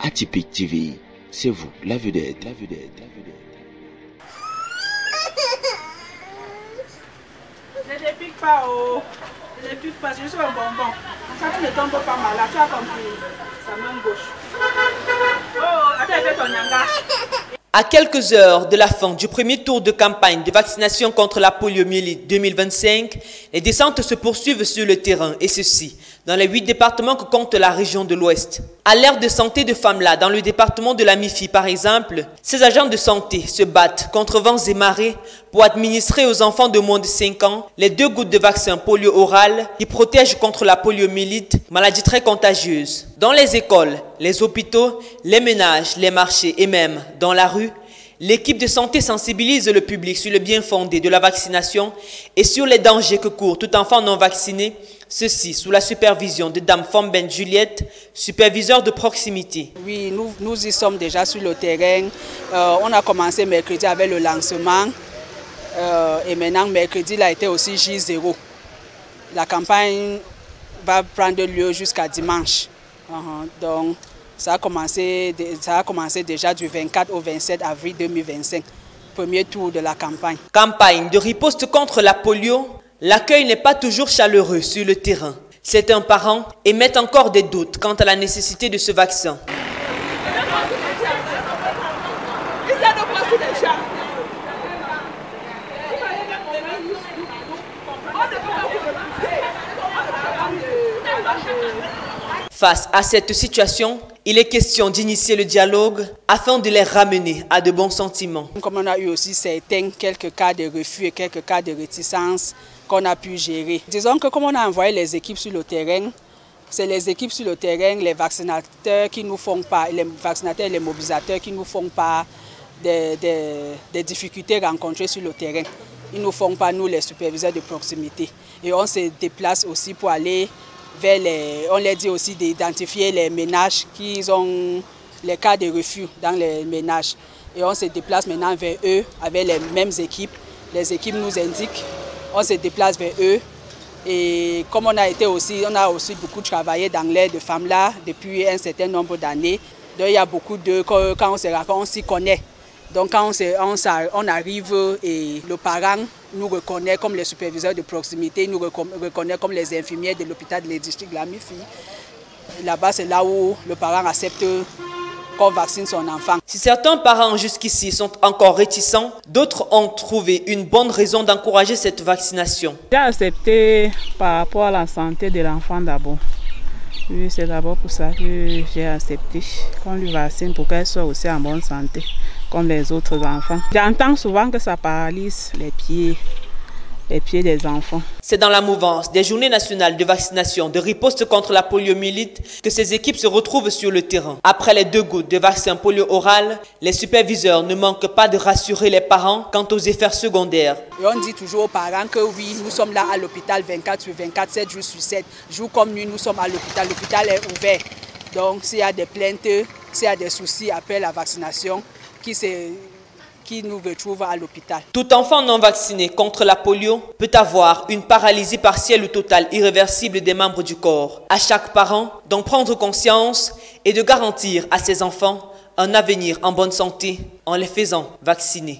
Atypique TV, c'est vous, la vedette, la vedette, la vedette. Je ne pique pas, oh. Je ne pique pas, je suis un bonbon. Ça, tu ne tombes pas mal, là, tu as compris. Sa main gauche. Oh, attends, fais ton yanga. À quelques heures de la fin du premier tour de campagne de vaccination contre la poliomyélite 2025, les descentes se poursuivent sur le terrain, et ceci dans les 8 départements que compte la région de l'Ouest. À l'ère de santé de Famla, dans le département de la MIFI par exemple, ces agents de santé se battent contre vents et marées pour administrer aux enfants de moins de 5 ans les 2 gouttes de vaccin polio oral qui protègent contre la poliomyélite, maladie très contagieuse. Dans les écoles, les hôpitaux, les ménages, les marchés et même dans la rue, l'équipe de santé sensibilise le public sur le bien fondé de la vaccination et sur les dangers que court tout enfant non vacciné, ceci sous la supervision de Dame Fomben Juliette, superviseur de proximité. Oui, nous y sommes déjà sur le terrain. On a commencé mercredi avec le lancement et maintenant mercredi il a été aussi J0. La campagne va prendre lieu jusqu'à dimanche. Donc, ça a commencé déjà du 24 au 27 avril 2025, premier tour de la campagne. Campagne de riposte contre la polio, l'accueil n'est pas toujours chaleureux sur le terrain. Certains parents émettent encore des doutes quant à la nécessité de ce vaccin. Face à cette situation, il est question d'initier le dialogue afin de les ramener à de bons sentiments. Comme on a eu aussi quelques cas de refus et quelques cas de réticence qu'on a pu gérer. Disons que comme on a envoyé les équipes sur le terrain, c'est les équipes sur le terrain, les vaccinateurs qui nous font pas, les vaccinateurs et les mobilisateurs qui nous font pas des difficultés rencontrées sur le terrain. Ils nous font pas, nous les superviseurs de proximité. Et on se déplace aussi pour aller vers on leur dit aussi d'identifier les ménages qui ont les cas de refus dans les ménages. Et on se déplace maintenant vers eux avec les mêmes équipes. Les équipes nous indiquent, on se déplace vers eux. Et comme on a aussi beaucoup travaillé dans l'aide de Famla depuis un certain nombre d'années. Donc il y a beaucoup de, quand on se rencontre, on s'y connaît. Donc quand on arrive et le parent nous reconnaît comme les superviseurs de proximité, nous reconnaît comme les infirmières de l'hôpital de district de la MIFI. Là-bas, c'est là où le parent accepte qu'on vaccine son enfant. Si certains parents jusqu'ici sont encore réticents, d'autres ont trouvé une bonne raison d'encourager cette vaccination. J'ai accepté par rapport à la santé de l'enfant d'abord. Oui, c'est d'abord pour ça que j'ai accepté qu'on lui vaccine pour qu'elle soit aussi en bonne santé, comme les autres enfants. J'entends souvent que ça paralyse les pieds des enfants. C'est dans la mouvance des journées nationales de vaccination de riposte contre la poliomyélite que ces équipes se retrouvent sur le terrain. Après les 2 gouttes de vaccin polio oral, les superviseurs ne manquent pas de rassurer les parents quant aux effets secondaires. Et on dit toujours aux parents que oui, nous sommes là à l'hôpital 24 sur 24, 7 jours sur 7. Jour comme nuit, nous sommes à l'hôpital. L'hôpital est ouvert. Donc s'il y a des plaintes, s'il y a des soucis après la vaccination, qui nous retrouve à l'hôpital. Tout enfant non vacciné contre la polio peut avoir une paralysie partielle ou totale irréversible des membres du corps. À chaque parent d'en prendre conscience et de garantir à ses enfants un avenir en bonne santé en les faisant vacciner.